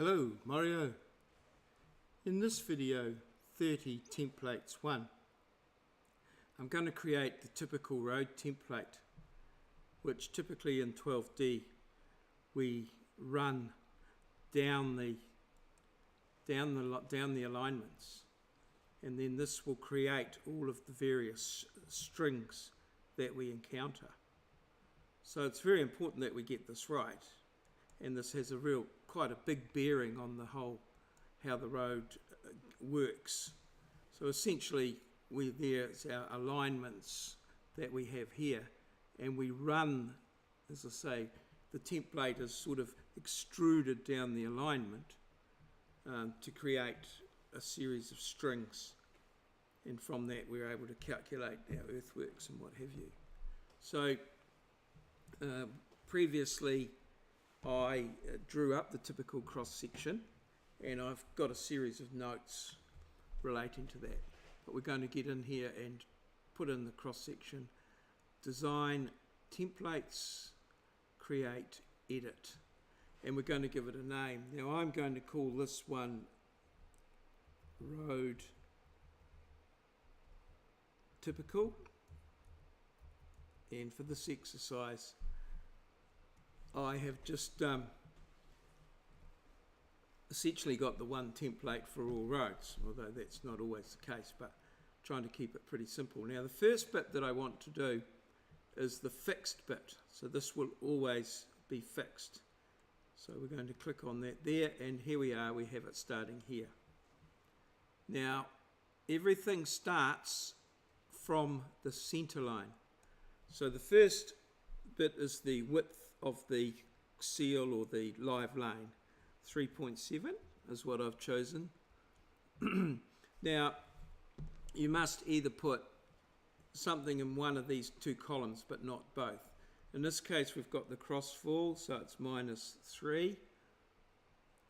Hello, Mario. In this video, 30 templates 1, I'm going to create the typical road template, which typically in 12D we run down the alignments, and then this will create all of the various strings that we encounter. So it's very important that we get this right, and this has quite a big bearing on the whole how the road works. So essentially there's our alignments that we have here, and we run, as I say, the template is sort of extruded down the alignment to create a series of strings, and from that we're able to calculate our earthworks and what have you. So previously I drew up the typical cross section, and I've got a series of notes relating to that, but we're going to get in here and put in the cross section, design templates, create, edit, and we're going to give it a name. Now I'm going to call this one road typical, and for this exercise I have just essentially got the one template for all roads, although that's not always the case, but trying to keep it pretty simple. Now the first bit that I want to do is the fixed bit, so this will always be fixed. So we're going to click on that there, and here we are, we have it starting here. Now everything starts from the center line. So the first bit is the width of the seal or the live lane. 3.7 is what I've chosen. Now you must either put something in one of these two columns but not both. In this case we've got the cross fall, so it's -3,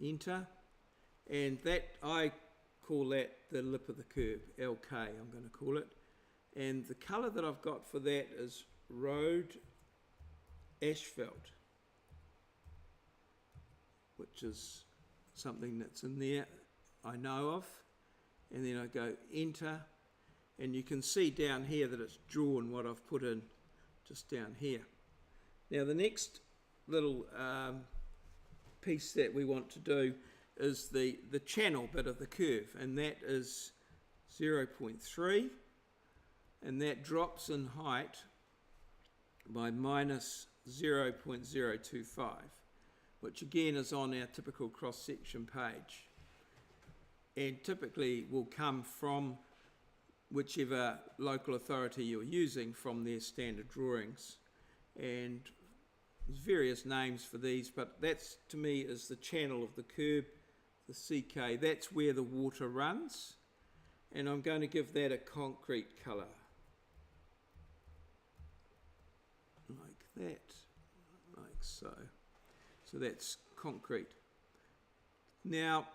enter, and that I call that the lip of the curb, LK I'm going to call it, and the colour that I've got for that is road asphalt, which is something that's in there I know of, and then I go enter, and you can see down here that it's drawn what I've put in just down here. Now the next little piece that we want to do is the channel bit of the curve, and that is 0.3, and that drops in height by -0.025, which again is on our typical cross-section page, and typically will come from whichever local authority you're using from their standard drawings, and there's various names for these, but that's to me is the channel of the curb, the CK. That's where the water runs, and I'm going to give that a concrete colour like that, like so. So that's concrete. Now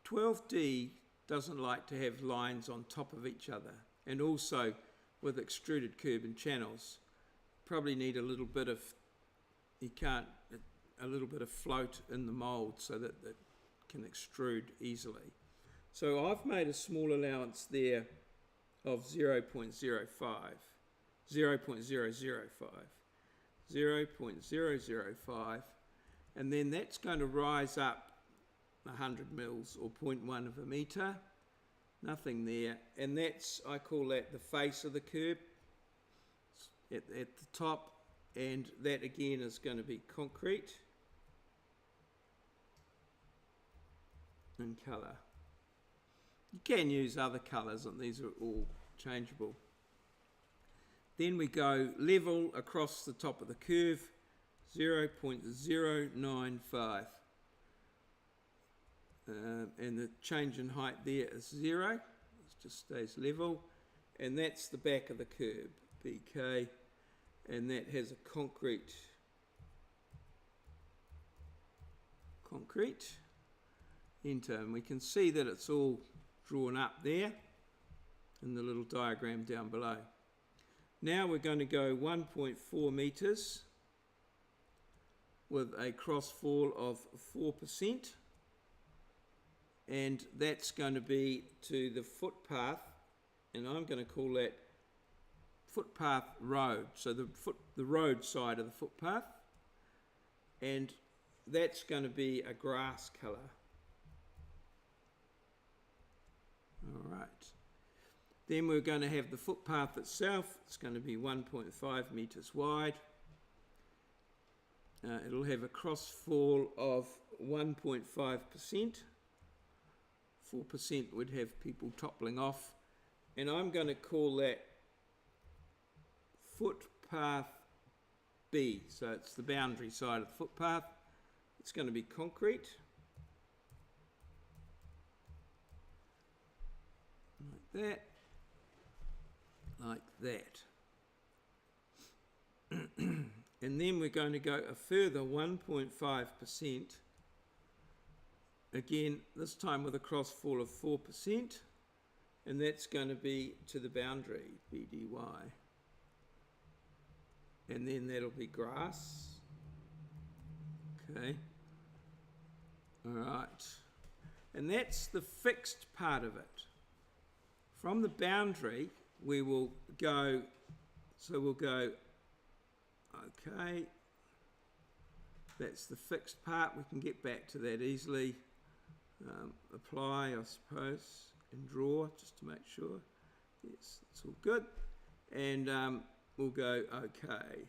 12D doesn't like to have lines on top of each other, and also with extruded curb and channels probably need a little bit of float in the mould so that it can extrude easily. So I've made a small allowance there of 0.005, and then that's going to rise up 100 mils or 0.1 of a metre, nothing there, and that's, I call that the face of the curb at the top, and that again is going to be concrete in colour. You can use other colours, and these are all changeable. Then we go level across the top of the curve, 0.095, and the change in height there is 0, it just stays level, and that's the back of the curb, BK, and that has a concrete, enter, and we can see that it's all drawn up there in the little diagram down below. Now we're going to go 1.4 metres with a cross fall of 4%, and that's going to be to the footpath, and I'm going to call that footpath road, so the road side of the footpath, and that's going to be a grass colour. All right. Then we're going to have the footpath itself. It's going to be 1.5 metres wide. It'll have a crossfall of 1.5%. 4% would have people toppling off. And I'm going to call that footpath B. So it's the boundary side of the footpath. It's going to be concrete. Like that. Like that. And then we're going to go a further 1.5%. Again, this time with a crossfall of 4. And that's going to be to the boundary, BDY. And then that'll be grass. Okay. All right. And that's the fixed part of it. From the boundary, we will go, so we'll go, okay, that's the fixed part. We can get back to that easily. Apply, I suppose, and draw, just to make sure. Yes, it's all good. And we'll go okay.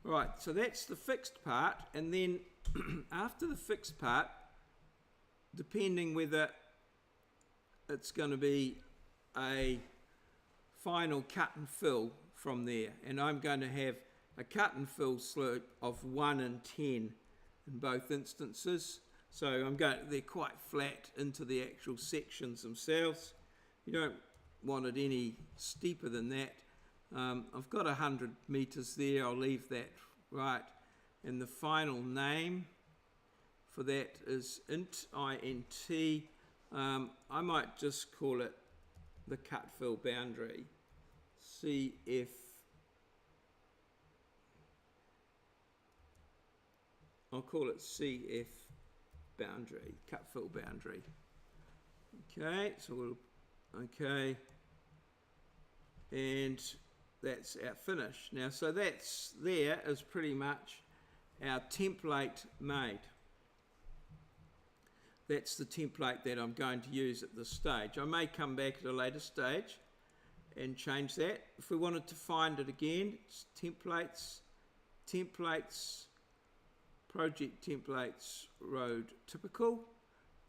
Right, so that's the fixed part, and then after the fixed part, depending whether it's going to be a final cut and fill from there, and I'm going to have a cut and fill slope of 1 and 10 in both instances. So they're quite flat into the actual sections themselves. You don't want it any steeper than that. I've got 100 metres there, I'll leave that right. And the final name for that is int, I-N-T. I might just call it the cut fill boundary, CF. I'll call it CF boundary, cut fill boundary. Okay, so we'll, okay. And that's our finish. Now, so that's there is pretty much our template made. That's the template that I'm going to use at this stage. I may come back at a later stage and change that. If we wanted to find it again, it's templates, templates, project templates, road typical,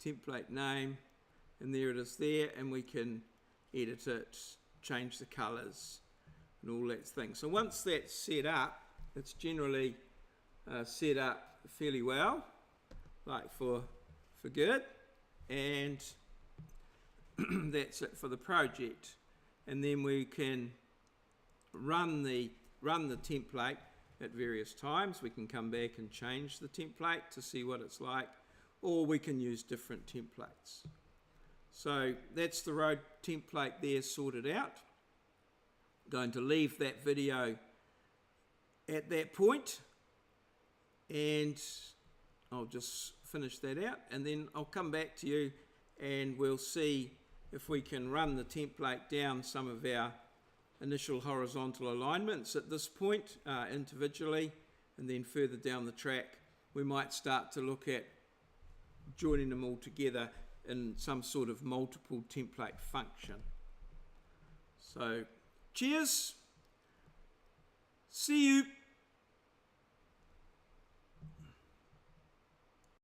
template name, and there it is there, and we can edit it, change the colours, and all that thing. So once that's set up, it's generally set up fairly well, like for good, and that's it for the project. And then we can run the template at various times. We can come back and change the template to see what it's like, or we can use different templates. So that's the road template there sorted out. I'm going to leave that video at that point, and I'll just finish that out, and then I'll come back to you and we'll see if we can run the template down some of our initial horizontal alignments at this point individually, and then further down the track we might start to look at joining them all together in some sort of multiple template function. So cheers, see you.